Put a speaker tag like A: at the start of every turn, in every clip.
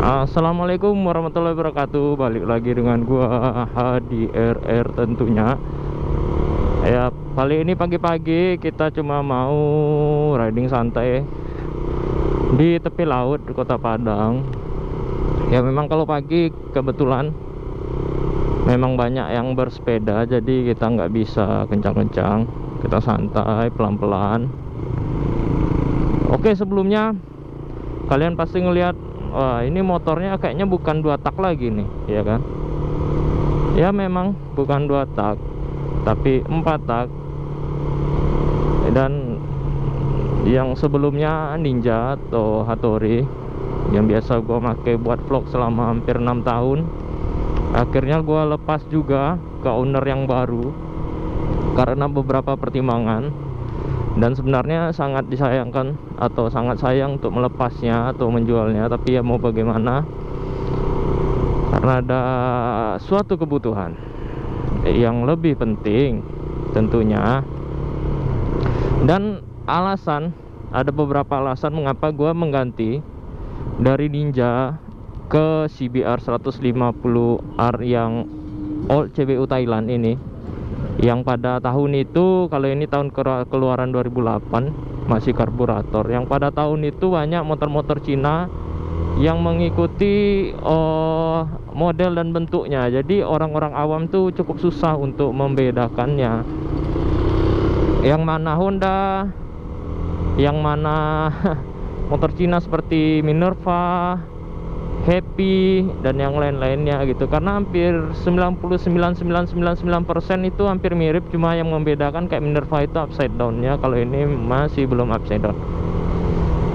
A: Assalamualaikum warahmatullahi wabarakatuh. Balik lagi dengan gua HDRR tentunya. Ya, kali ini pagi-pagi kita cuma mau riding santai di tepi laut di Kota Padang. Ya memang kalau pagi kebetulan memang banyak yang bersepeda, jadi kita nggak bisa kencang-kencang, kita santai pelan-pelan. Oke, sebelumnya kalian pasti ngelihat, wah ini motornya kayaknya bukan 2 tak lagi nih, ya kan? Ya memang bukan 2 tak, tapi 4 tak. Dan yang sebelumnya Ninja atau Hattori yang biasa gue pakai buat vlog selama hampir 6 tahun, akhirnya gue lepas juga ke owner yang baru karena beberapa pertimbangan. Dan sebenarnya sangat disayangkan atau sangat sayang untuk melepasnya atau menjualnya, tapi ya mau bagaimana, karena ada suatu kebutuhan yang lebih penting tentunya. Dan ada beberapa alasan mengapa gue mengganti dari Ninja ke CBR 150R yang old CBU Thailand ini, yang pada tahun itu, kalau ini tahun keluaran 2008, masih karburator. Yang pada tahun itu banyak motor-motor Cina yang mengikuti model dan bentuknya, jadi orang-orang awam tuh cukup susah untuk membedakannya, yang mana Honda, yang mana motor Cina seperti Minerva, Happy, dan yang lain-lainnya gitu. Karena hampir 99,999% itu hampir mirip, cuma yang membedakan kayak Minerva itu upside down-nya, kalau ini masih belum upside down.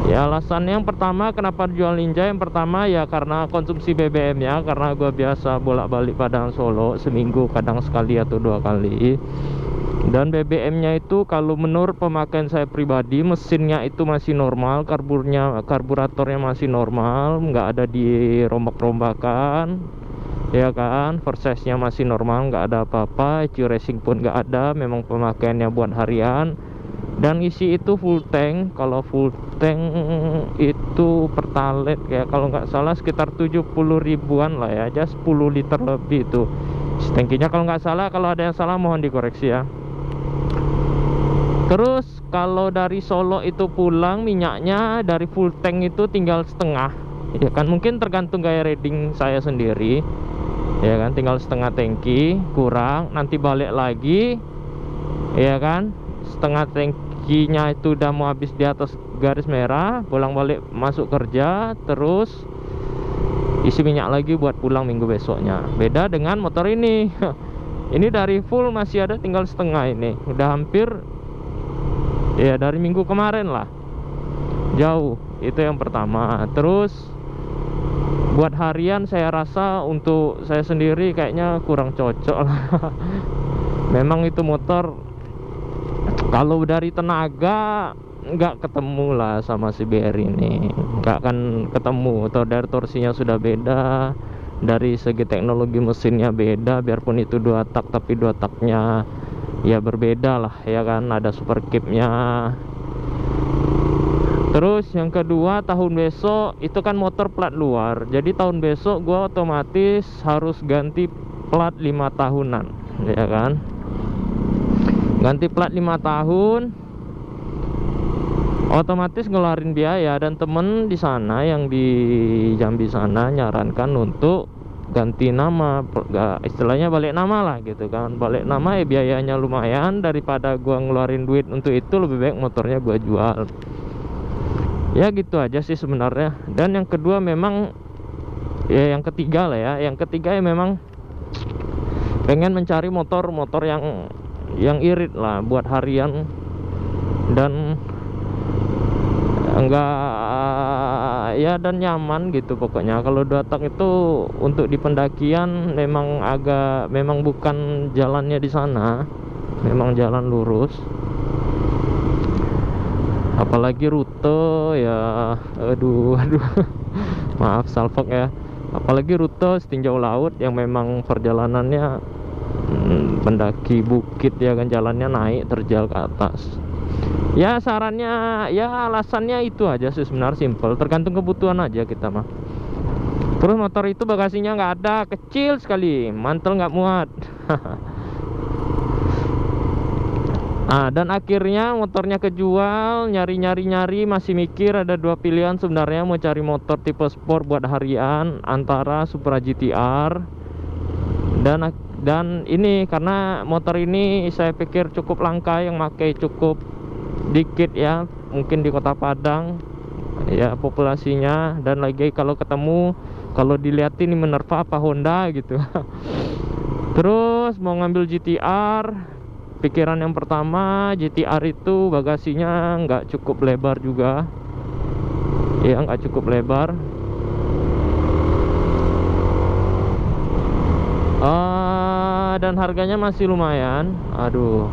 A: Ya alasan yang pertama kenapa jual Ninja, yang pertama ya karena konsumsi BBM-nya, karena gue biasa bolak-balik Padang Solo seminggu kadang sekali atau 2 kali. Dan BBM-nya itu kalau menurut pemakaian saya pribadi, mesinnya itu masih normal, karburatornya masih normal, nggak ada dirombak-rombakan, ya kan. Versesnya masih normal, nggak ada apa-apa. ECU racing pun nggak ada, memang pemakaiannya buat harian. Dan isi itu full tank. Kalau full tank itu pertalite ya kalau nggak salah sekitar 70 ribuan lah ya, aja 10 liter lebih itu tankinya kalau nggak salah. Kalau ada yang salah mohon dikoreksi ya. Terus kalau dari Solo itu pulang, minyaknya dari full tank itu tinggal setengah, ya kan. Mungkin tergantung gaya riding saya sendiri, ya kan. Tinggal setengah tangki kurang, nanti balik lagi, ya kan. Setengah tangkinya itu udah mau habis di atas garis merah, pulang balik masuk kerja, terus isi minyak lagi buat pulang minggu besoknya. Beda dengan motor ini. Ini dari full masih ada tinggal setengah, ini udah hampir ya dari minggu kemarin lah, jauh. Itu yang pertama. Terus buat harian saya rasa untuk saya sendiri kayaknya kurang cocok lah. Memang itu motor kalau dari tenaga nggak ketemu lah sama CBR ini, nggak akan ketemu. Atau dari torsinya sudah beda, dari segi teknologi mesinnya beda, biarpun itu 2 tak tapi 2 taknya ya berbeda lah, ya kan. Ada super kipnya. Terus yang kedua, tahun besok itu kan motor plat luar, jadi tahun besok gua otomatis harus ganti plat 5 tahunan, ya kan. Ganti plat 5 tahun otomatis ngeluarin biaya. Dan temen di sana yang di Jambi sana nyarankan untuk ganti nama, istilahnya balik nama lah gitu kan. Balik nama ya biayanya lumayan, daripada gua ngeluarin duit untuk itu, lebih baik motornya gua jual. Ya gitu aja sih sebenarnya. Dan yang kedua memang ya, yang ketiga lah ya, yang ketiga ya memang pengen mencari motor-motor yang irit lah buat harian dan enggak ya, dan nyaman gitu pokoknya. Kalau 2 tak itu untuk di pendakian memang bukan jalannya di sana, memang jalan lurus. Apalagi rute ya, aduh maaf salfok ya. Apalagi rute setinjau laut yang memang perjalanannya mendaki bukit, ya kan, jalannya naik terjal ke atas. Ya sarannya, ya alasannya itu aja sih sebenarnya, simple, tergantung kebutuhan aja kita mah. Terus motor itu bagasinya nggak ada, kecil sekali, mantel nggak muat. Ah, dan akhirnya motornya kejual, nyari masih mikir ada dua pilihan sebenarnya, mau cari motor tipe sport buat harian antara Supra GTR dan ini, karena motor ini saya pikir cukup langka, yang pakai cukup dikit ya, mungkin di Kota Padang ya populasinya, dan lagi kalau ketemu, kalau dilihatin ini Minerva apa Honda gitu. Terus mau ngambil GTR, pikiran yang pertama GTR itu bagasinya nggak cukup lebar juga ya, nggak cukup lebar. Dan harganya masih lumayan, aduh.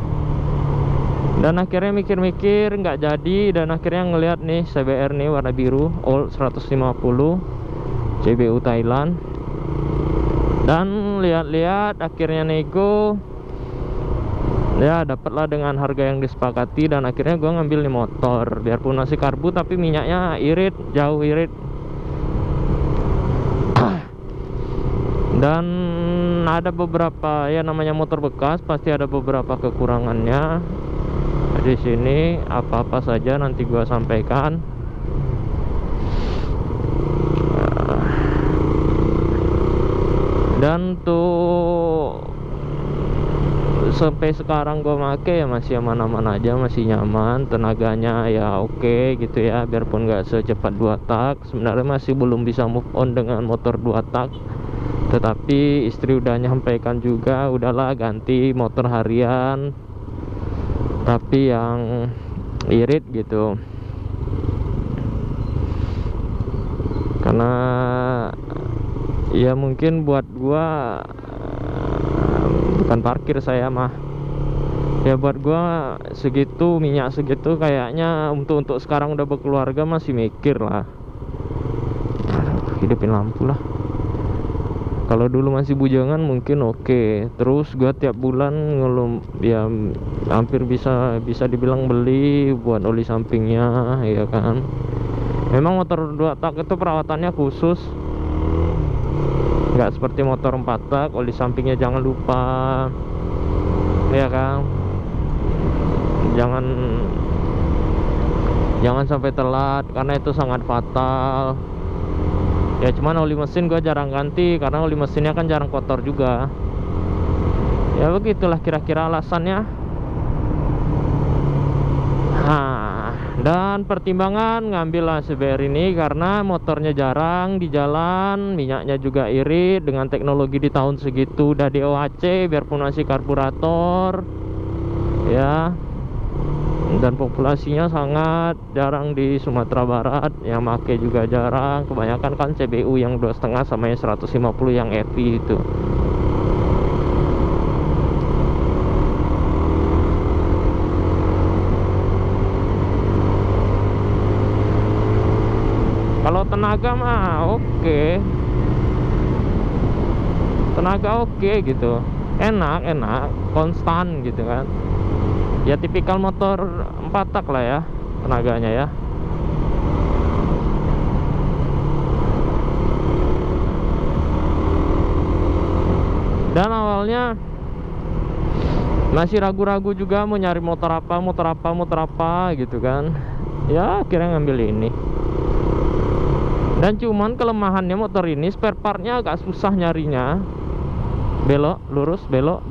A: Dan akhirnya mikir-mikir nggak jadi, dan akhirnya ngelihat nih CBR nih warna biru Old 150 CBU Thailand, dan lihat-lihat akhirnya nego. Ya dapatlah dengan harga yang disepakati, dan akhirnya gue ngambil nih motor, biarpun masih karbu tapi minyaknya irit, jauh irit. Dan ada beberapa, ya namanya motor bekas pasti ada beberapa kekurangannya. Di sini apa-apa saja nanti gue sampaikan. Dan tuh sampai sekarang gue make ya masih aman-aman aja, masih nyaman, tenaganya ya oke gitu ya, biarpun gak secepat 2 tak. Sebenarnya masih belum bisa move on dengan motor 2 tak, tetapi istri udah nyampaikan juga, udahlah ganti motor harian tapi yang irit gitu, karena ya mungkin buat gua bukan parkir saya mah ya, buat gua segitu minyak segitu kayaknya untuk sekarang udah berkeluarga masih mikir lah. Aduh, hidupin lampu lah. Kalau dulu masih bujangan mungkin oke. Terus gua tiap bulan ngelum ya, hampir bisa dibilang beli buat oli sampingnya ya kan. Memang motor 2 tak itu perawatannya khusus, nggak seperti motor 4 tak. Oli sampingnya jangan lupa ya kan, jangan sampai telat karena itu sangat fatal ya. Cuman oli mesin gue jarang ganti karena oli mesinnya kan jarang kotor juga ya. Begitulah kira-kira alasannya. Dan pertimbangan ngambil CBR ini karena motornya jarang di jalan, minyaknya juga irit, dengan teknologi di tahun segitu udah DOHC biarpun masih karburator ya, dan populasinya sangat jarang di Sumatera Barat, yang make juga jarang, kebanyakan kan CBU yang 2,5 sama yang 150 yang EV itu. Kalau tenaga mah oke, tenaga oke gitu, enak konstan gitu kan ya, tipikal motor 4 tak lah ya tenaganya ya. Dan awalnya masih ragu-ragu juga mau nyari motor apa gitu kan ya, akhirnya ngambil ini. Dan cuman kelemahannya motor ini spare partnya agak susah nyarinya, belok lurus belok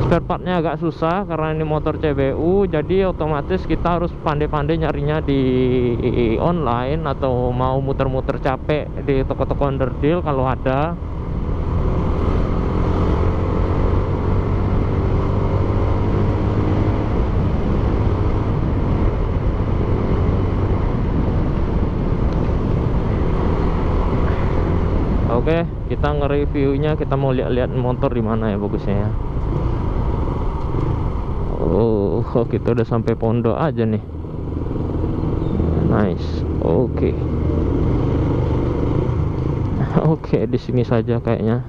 A: spare partnya agak susah karena ini motor CBU. Jadi otomatis kita harus pandai-pandai nyarinya di online, atau mau muter-muter capek di toko-toko underdeal kalau ada. Oke, kita nge-reviewnya, kita mau lihat-lihat motor di mana ya bagusnya ya. Oh, kita udah sampai pondok aja nih. Nice. Oke. Oke, di sini saja kayaknya.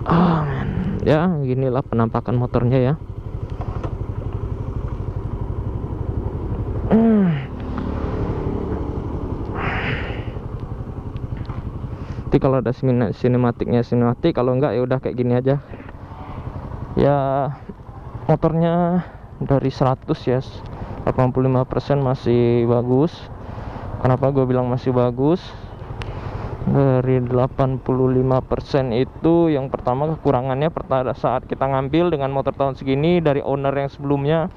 A: Man. Ya, ginilah penampakan motornya ya. Nanti kalau ada sinematiknya sinematik, kalau enggak ya udah kayak gini aja. Ya motornya dari 100 ya 85% masih bagus. Kenapa gue bilang masih bagus? Dari 85% itu yang pertama kekurangannya pada saat kita ngambil dengan motor tahun segini dari owner yang sebelumnya.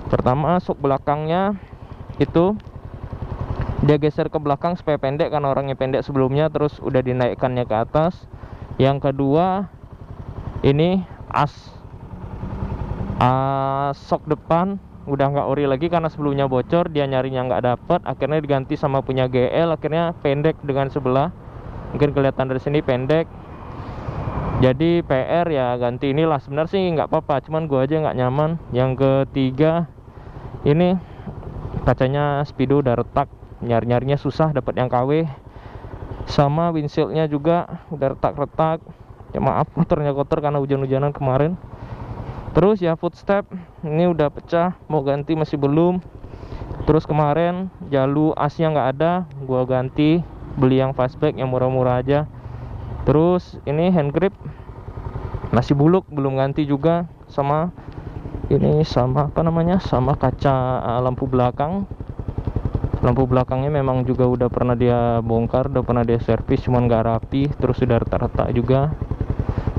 A: Pertama, sok belakangnya itu dia geser ke belakang supaya pendek karena orangnya pendek sebelumnya, terus udah dinaikkannya ke atas. Yang kedua, ini sok depan udah nggak ori lagi karena sebelumnya bocor, dia nyarinya nggak dapet, akhirnya diganti sama punya GL, akhirnya pendek dengan sebelah, mungkin kelihatan dari sini pendek. Jadi PR ya ganti inilah. Sebenarnya sih nggak apa-apa, cuman gua aja nggak nyaman. Yang ketiga, ini kacanya Speedo udah retak, nyarinya susah dapat yang KW. Sama windshieldnya juga udah retak-retak. Ya maaf, motornya kotor karena hujan-hujanan kemarin. Terus ya footstep ini udah pecah, mau ganti masih belum. Terus kemarin jalu asnya nggak ada, gua ganti, beli yang fastback yang murah-murah aja. Terus ini hand grip masih buluk, belum ganti juga. Sama ini sama apa namanya, sama kaca lampu belakang. Lampu belakangnya memang juga udah pernah dia bongkar, udah pernah dia servis, cuman nggak rapi, terus sudah retak-retak juga.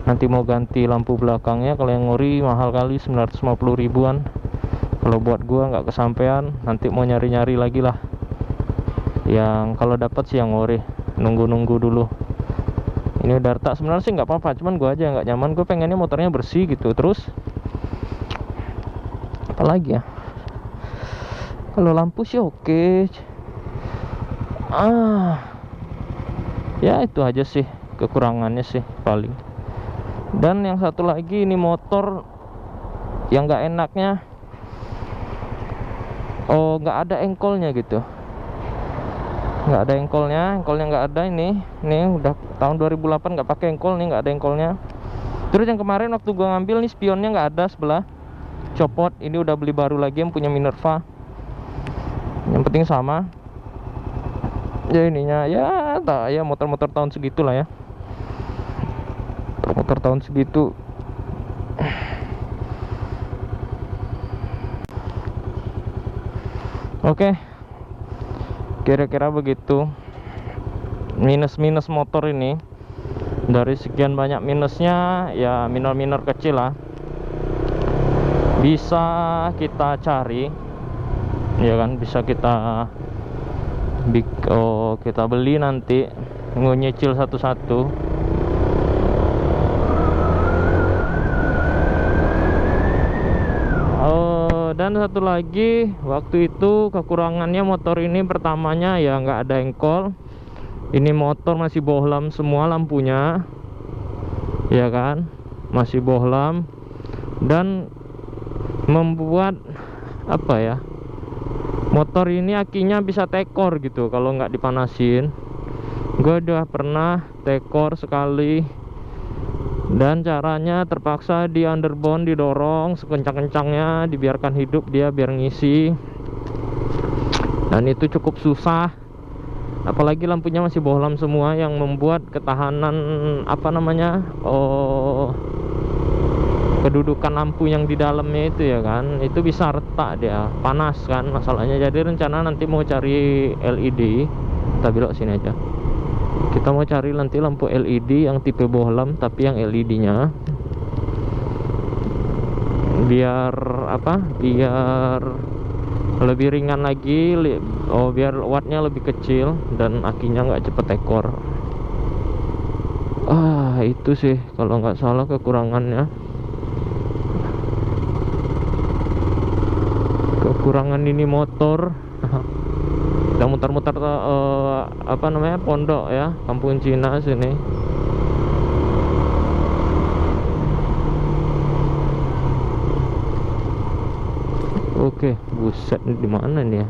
A: Nanti mau ganti lampu belakangnya, kalau yang ori mahal kali, 950 ribuan. Kalau buat gua nggak kesampean, nanti mau nyari-nyari lagi lah. Yang kalau dapat sih yang ori, nunggu-nunggu dulu. Ini udah retak, sebenarnya sih nggak apa-apa, cuman gua aja nggak nyaman. Gue pengennya motornya bersih gitu. Terus apa lagi ya? Kalau lampu sih oke. Ya itu aja sih kekurangannya sih paling. Dan yang satu lagi, ini motor yang nggak enaknya, nggak ada engkolnya gitu, nggak ada engkolnya nggak ada. Ini udah tahun 2008 nggak pakai engkol nih, nggak ada engkolnya. Terus yang kemarin waktu gua ngambil nih, spionnya nggak ada sebelah, copot. Ini udah beli baru lagi yang punya Minerva, yang penting sama ya ininya. Ya tak ya, motor-motor tahun segitu lah ya, motor tahun segitu. Oke, kira-kira begitu minus-minus motor ini. Dari sekian banyak minusnya, ya minor-minor kecil lah, bisa kita cari, ya kan, bisa kita kita beli nanti, nyicil satu-satu. Dan satu lagi, waktu itu kekurangannya motor ini pertamanya ya nggak ada engkol. Ini motor masih bohlam semua lampunya, ya kan, masih bohlam. Dan membuat apa ya, motor ini akinya bisa tekor gitu kalau nggak dipanasin. Gue udah pernah tekor sekali, dan caranya terpaksa di underbone, didorong sekencang-kencangnya, dibiarkan hidup dia biar ngisi. Dan itu cukup susah, apalagi lampunya masih bohlam semua, yang membuat ketahanan apa namanya, kedudukan lampu yang di dalamnya itu ya kan, itu bisa retak, dia panas kan masalahnya. Jadi rencana nanti mau cari LED, kita belok sini aja. Kita mau cari nanti lampu LED yang tipe bohlam, tapi yang LED-nya biar apa? Biar lebih ringan lagi, biar wattnya lebih kecil dan akinya nggak cepet tekor. Itu sih kalau nggak salah kekurangannya. Kekurangan ini motor. Udah muter-muter apa namanya, pondok ya, kampung Cina sini. Oke, buset, di mana nih ya?